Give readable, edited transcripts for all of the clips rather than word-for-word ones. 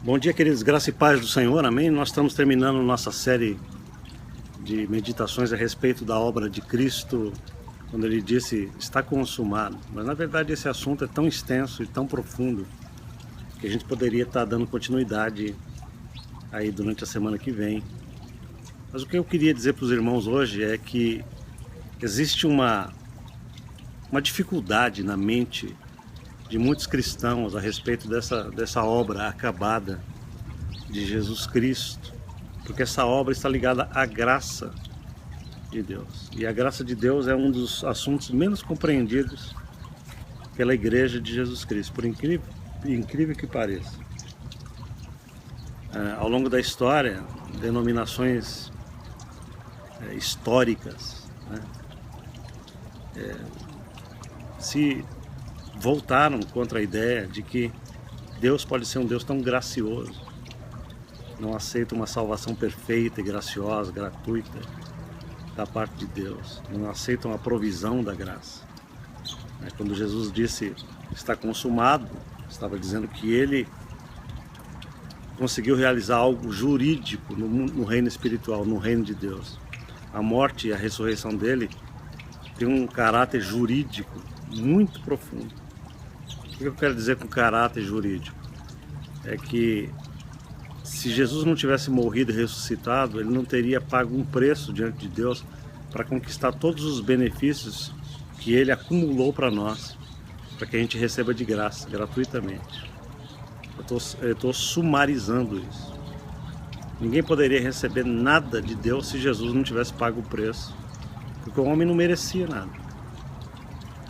Bom dia, queridos, graça e paz do Senhor, amém? Nós estamos terminando nossa série de meditações a respeito da obra de Cristo, quando ele disse, está consumado. Mas na verdade esse assunto é tão extenso e tão profundo que a gente poderia estar dando continuidade aí durante a semana que vem. Mas o que eu queria dizer para os irmãos hoje é que existe uma dificuldade na mente de muitos cristãos a respeito dessa obra acabada de Jesus Cristo, porque essa obra está ligada à graça de Deus, e a graça de Deus é um dos assuntos menos compreendidos pela igreja de Jesus Cristo, por incrível que pareça. Ao longo da história, denominações históricas, né, se voltaram contra a ideia de que Deus pode ser um Deus tão gracioso, não aceita uma salvação perfeita e graciosa, gratuita da parte de Deus, não aceitam a provisão da graça. Quando Jesus disse está consumado, estava dizendo que ele conseguiu realizar algo jurídico no reino espiritual, no reino de Deus. A morte e a ressurreição dele tem um caráter jurídico muito profundo. O que eu quero dizer com caráter jurídico? É que se Jesus não tivesse morrido e ressuscitado, ele não teria pago um preço diante de Deus para conquistar todos os benefícios que ele acumulou para nós, para que a gente receba de graça, gratuitamente. Eu estou sumarizando isso. Ninguém poderia receber nada de Deus se Jesus não tivesse pago o preço, porque o homem não merecia nada.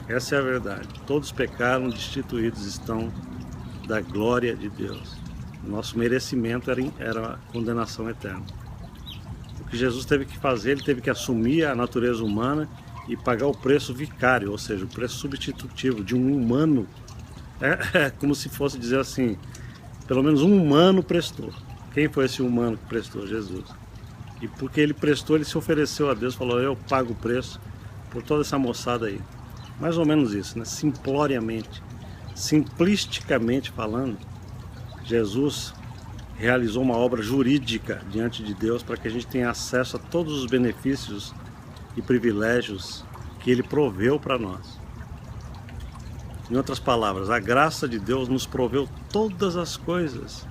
Essa é a verdade. Todos pecaram, destituídos estão da glória de Deus. Nosso merecimento era a condenação eterna. O que Jesus teve que fazer, ele teve que assumir a natureza humana e pagar o preço vicário, ou seja, o preço substitutivo de um humano. É como se fosse dizer assim, pelo menos um humano prestou. Quem foi esse humano que prestou? Jesus. E porque ele prestou, ele se ofereceu a Deus, falou, eu pago o preço por toda essa moçada aí. Mais ou menos isso, né? Simploriamente, simplisticamente falando, Jesus realizou uma obra jurídica diante de Deus para que a gente tenha acesso a todos os benefícios e privilégios que ele proveu para nós. Em outras palavras, a graça de Deus nos proveu todas as coisas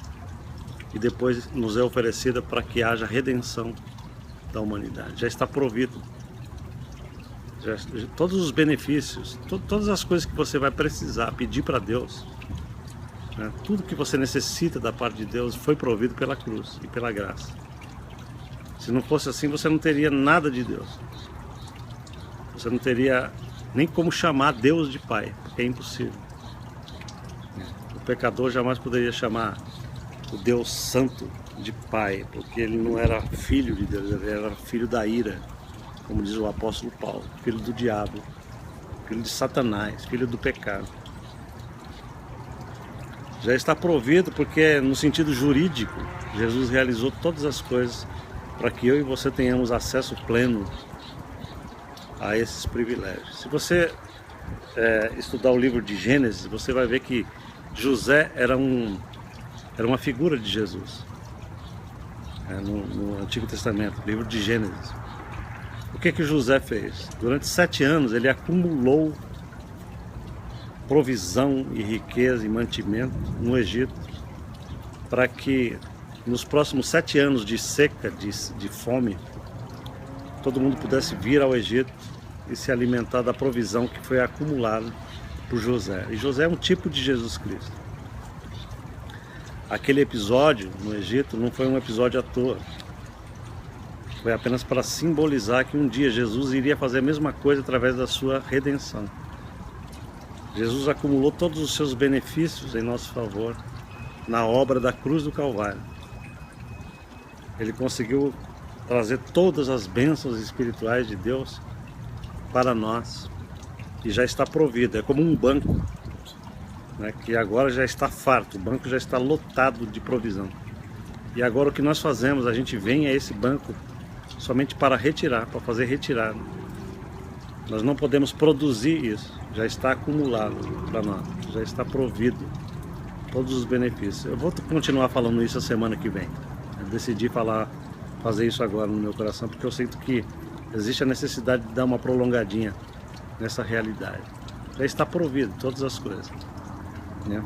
e depois nos é oferecida para que haja redenção da humanidade. Já está provido. Todos os benefícios, todas as coisas que você vai precisar pedir para Deus, né, tudo que você necessita da parte de Deus foi provido pela cruz e pela graça. Se não fosse assim, você não teria nada de Deus. Você não teria nem como chamar Deus de Pai, porque é impossível. O pecador jamais poderia chamar o Deus Santo de Pai, porque ele não era filho de Deus, ele era filho da ira, como diz o apóstolo Paulo, filho do diabo, filho de Satanás, filho do pecado. Já está provido porque no sentido jurídico, Jesus realizou todas as coisas para que eu e você tenhamos acesso pleno a esses privilégios. Se você estudar o livro de Gênesis, você vai ver que José era uma figura de Jesus, no Antigo Testamento, livro de Gênesis. O que José fez? Durante 7 anos ele acumulou provisão e riqueza e mantimento no Egito, para que nos próximos 7 anos de seca, de fome, todo mundo pudesse vir ao Egito e se alimentar da provisão que foi acumulada por José. E José é um tipo de Jesus Cristo. Aquele episódio no Egito não foi um episódio à toa. Foi apenas para simbolizar que um dia Jesus iria fazer a mesma coisa através da sua redenção. Jesus acumulou todos os seus benefícios em nosso favor na obra da cruz do Calvário. Ele conseguiu trazer todas as bênçãos espirituais de Deus para nós e já está provido. É como um banco, né, que agora já está farto, o banco já está lotado de provisão. E agora o que nós fazemos? A gente vem a esse banco somente para retirar, para fazer retirada. Nós não podemos produzir isso, já está acumulado para nós, já está provido. todos os benefícios. Eu vou continuar falando isso a semana que vem. Eu decidi fazer isso agora no meu coração, porque eu sinto que existe a necessidade de dar uma prolongadinha nessa realidade. Já está provido todas as coisas, né?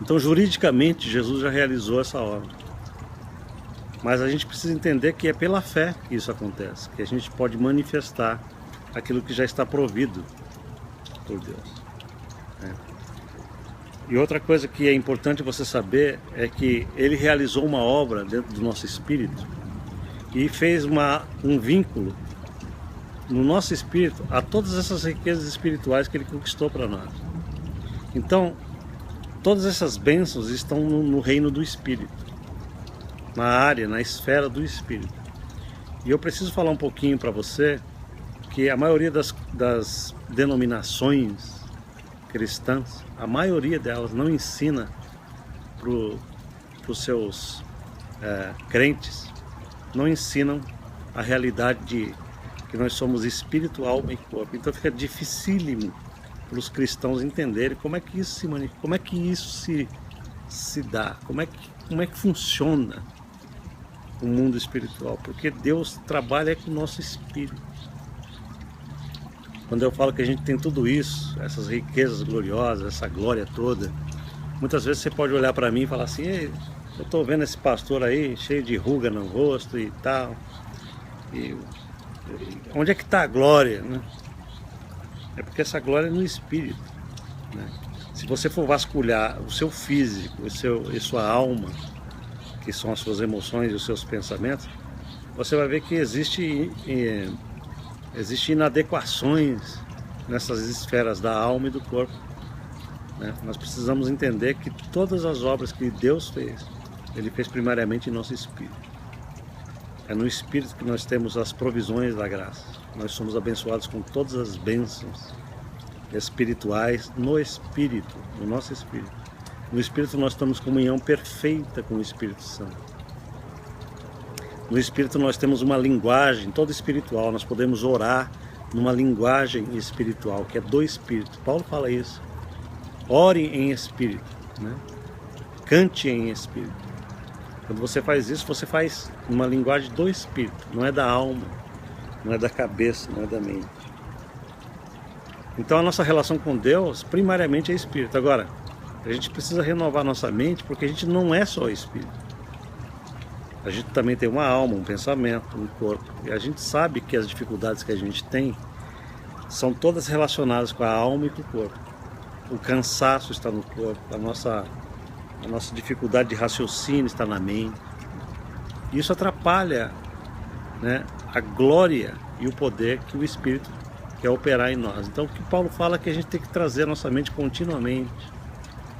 Então, juridicamente, Jesus já realizou essa obra. Mas a gente precisa entender que é pela fé que isso acontece, que a gente pode manifestar aquilo que já está provido por Deus, né? E outra coisa que é importante você saber é que Ele realizou uma obra dentro do nosso espírito e fez um vínculo no nosso espírito a todas essas riquezas espirituais que Ele conquistou para nós. Então, todas essas bênçãos estão no reino do Espírito, na área, na esfera do Espírito. E eu preciso falar um pouquinho para você que a maioria das denominações cristãs, a maioria delas não ensina para os seus crentes, não ensinam a realidade de que nós somos espírito, alma e corpo. Então fica dificílimo para os cristãos entenderem como é que isso se manifesta, como é que isso se dá, como é que funciona o mundo espiritual, porque Deus trabalha com o nosso espírito. Quando eu falo que a gente tem tudo isso, essas riquezas gloriosas, essa glória toda, muitas vezes você pode olhar para mim e falar assim: eu estou vendo esse pastor aí cheio de ruga no rosto e tal, e onde é que está a glória, né? É porque essa glória é no espírito, né? Se você for vasculhar o seu físico e sua alma, que são as suas emoções e os seus pensamentos, você vai ver que existe inadequações nessas esferas da alma e do corpo, né? Nós precisamos entender que todas as obras que Deus fez, Ele fez primariamente em nosso espírito. É no espírito que nós temos as provisões da graça. Nós somos abençoados com todas as bênçãos espirituais no espírito, no nosso espírito. No espírito nós temos comunhão perfeita com o Espírito Santo. No espírito nós temos uma linguagem toda espiritual, nós podemos orar numa linguagem espiritual, que é do espírito. Paulo fala isso. Ore em espírito, né? Cante em espírito. Quando você faz isso, você faz numa linguagem do espírito, não é da alma, não é da cabeça, não é da mente. Então a nossa relação com Deus primariamente é espírito. Agora, a gente precisa renovar nossa mente, porque a gente não é só espírito. A gente também tem uma alma, um pensamento, um corpo. E a gente sabe que as dificuldades que a gente tem são todas relacionadas com a alma e com o corpo. O cansaço está no corpo, a nossa dificuldade de raciocínio está na mente. Isso atrapalha, né, a glória e o poder que o Espírito quer operar em nós. Então o que Paulo fala é que a gente tem que trazer a nossa mente continuamente,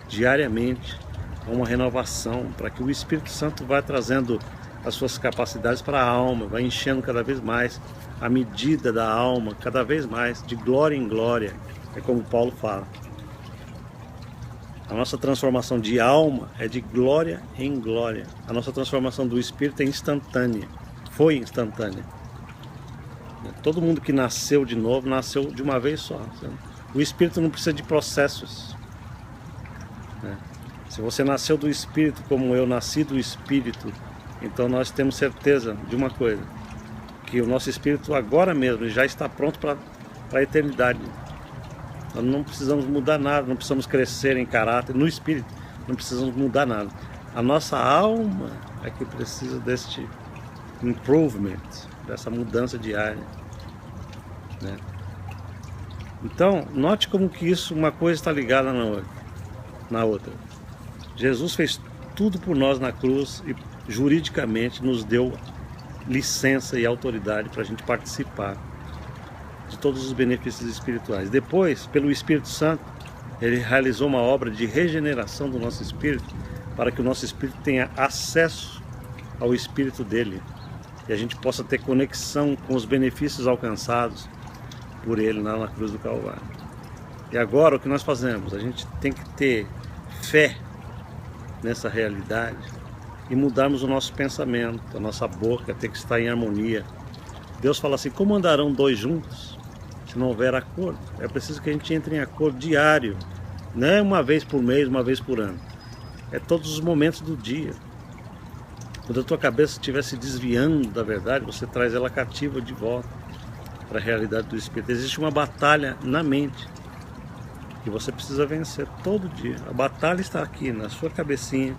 diariamente, a uma renovação, para que o Espírito Santo vá trazendo as suas capacidades para a alma, vai enchendo cada vez mais a medida da alma, cada vez mais, de glória em glória. É como Paulo fala. A nossa transformação de alma é de glória em glória. A nossa transformação do Espírito é instantânea. Foi instantânea. Todo mundo que nasceu de novo, nasceu de uma vez só. O Espírito não precisa de processos. Se você nasceu do Espírito como eu nasci do Espírito, então nós temos certeza de uma coisa, que o nosso Espírito agora mesmo já está pronto para a eternidade. Nós não precisamos mudar nada, não precisamos crescer em caráter, no Espírito, não precisamos mudar nada. A nossa alma é que precisa deste improvement, dessa mudança diária, né? Então, note como que isso, uma coisa está ligada na outra. Jesus fez tudo por nós na cruz e juridicamente nos deu licença e autoridade para a gente participar de todos os benefícios espirituais. Depois, pelo Espírito Santo, Ele realizou uma obra de regeneração do nosso espírito, para que o nosso espírito tenha acesso ao Espírito dele e a gente possa ter conexão com os benefícios alcançados por Ele lá na cruz do Calvário. E agora o que nós fazemos? A gente tem que ter fé nessa realidade e mudarmos o nosso pensamento, a nossa boca tem que estar em harmonia. Deus fala assim: como andarão dois juntos se não houver acordo? É preciso que a gente entre em acordo diário Não é uma vez por mês, uma vez por ano. É todos os momentos do dia. Quando a tua cabeça estiver se desviando da verdade, você traz ela cativa de volta para a realidade do Espírito. Existe uma batalha na mente que você precisa vencer todo dia. A batalha está aqui na sua cabecinha,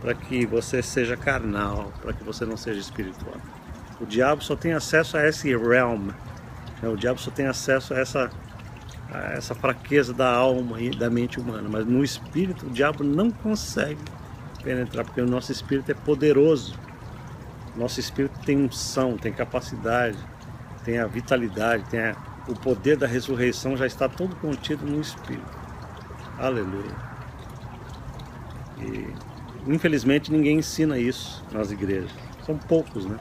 para que você seja carnal, para que você não seja espiritual. O diabo só tem acesso a esse realm. O diabo só tem acesso a essa fraqueza da alma e da mente humana. Mas no espírito o diabo não consegue penetrar, porque o nosso espírito é poderoso. Nosso espírito tem unção, tem capacidade, tem a vitalidade, o poder da ressurreição já está todo contido no espírito. Aleluia. E infelizmente ninguém ensina isso nas igrejas. São poucos, né?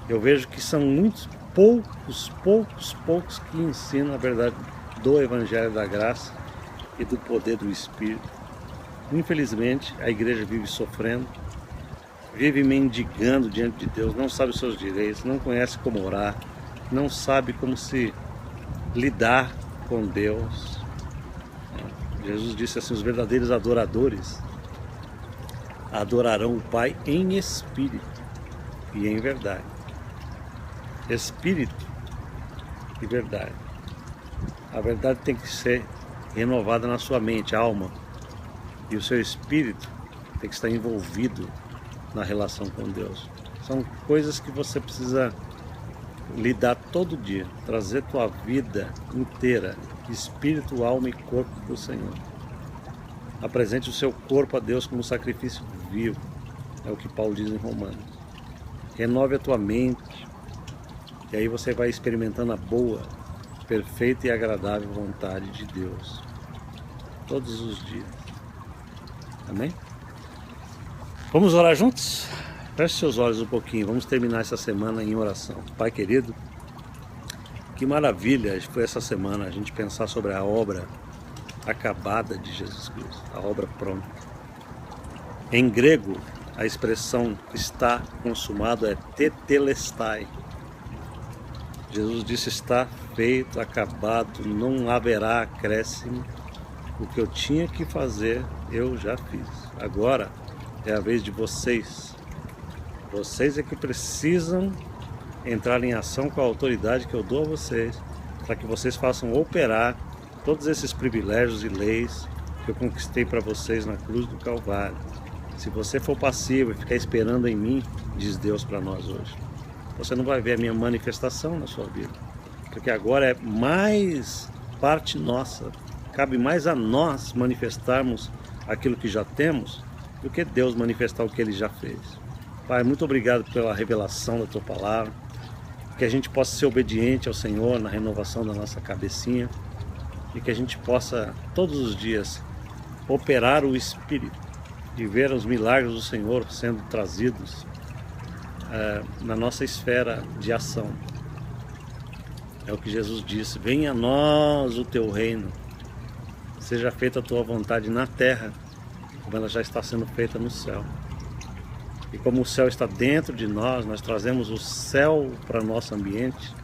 Eu vejo que são muitos poucos que ensinam a verdade do Evangelho da Graça e do poder do Espírito. Infelizmente a igreja vive sofrendo, vive mendigando diante de Deus, não sabe os seus direitos, não conhece como orar, não sabe como se lidar com Deus. Jesus disse assim: os verdadeiros adoradores adorarão o Pai em espírito e em verdade. Espírito e verdade. A verdade tem que ser renovada na sua mente, alma, e o seu espírito tem que estar envolvido na relação com Deus. São coisas que você precisa lidar todo dia, trazer tua vida inteira, espírito, alma e corpo para o Senhor. Apresente o seu corpo a Deus como sacrifício vivo, é o que Paulo diz em Romanos. Renove a tua mente, e aí você vai experimentando a boa, perfeita e agradável vontade de Deus, todos os dias. Amém? Vamos orar juntos? Feche seus olhos um pouquinho, vamos terminar essa semana em oração. Pai querido, que maravilha foi essa semana a gente pensar sobre a obra acabada de Jesus Cristo, a obra pronta. Em grego, a expressão está consumado é tetelestai. Jesus disse: está feito, acabado, não haverá acréscimo. O que eu tinha que fazer, eu já fiz. Agora é a vez de vocês. Vocês é que precisam entrar em ação com a autoridade que eu dou a vocês, para que vocês façam operar todos esses privilégios e leis que eu conquistei para vocês na cruz do Calvário. Se você for passivo e ficar esperando em mim, diz Deus para nós hoje, você não vai ver a minha manifestação na sua vida, porque agora é mais parte nossa, cabe mais a nós manifestarmos aquilo que já temos do que Deus manifestar o que Ele já fez. Pai, muito obrigado pela revelação da Tua Palavra, que a gente possa ser obediente ao Senhor na renovação da nossa cabecinha e que a gente possa todos os dias operar o Espírito e ver os milagres do Senhor sendo trazidos na nossa esfera de ação. É o que Jesus disse: venha a nós o Teu reino, seja feita a Tua vontade na terra, como ela já está sendo feita no céu. E como o céu está dentro de nós, nós trazemos o céu para nosso ambiente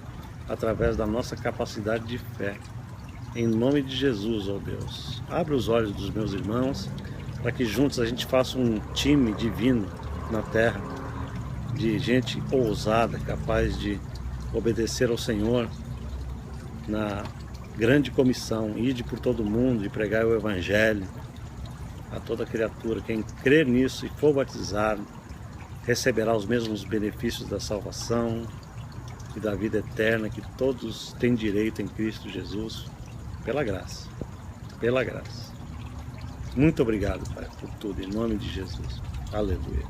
através da nossa capacidade de fé. Em nome de Jesus, ó Deus, abre os olhos dos meus irmãos para que juntos a gente faça um time divino na terra, de gente ousada, capaz de obedecer ao Senhor na grande comissão, ide por todo mundo e pregar o Evangelho a toda criatura. Quem crer nisso e for batizado receberá os mesmos benefícios da salvação e da vida eterna que todos têm direito em Cristo Jesus, pela graça, pela graça. Muito obrigado, Pai, por tudo, em nome de Jesus. Aleluia.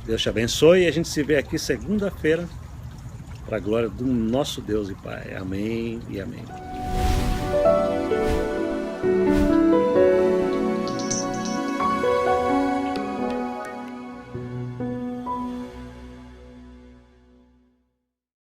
Deus te abençoe e a gente se vê aqui segunda-feira para a glória do nosso Deus e Pai. Amém e amém.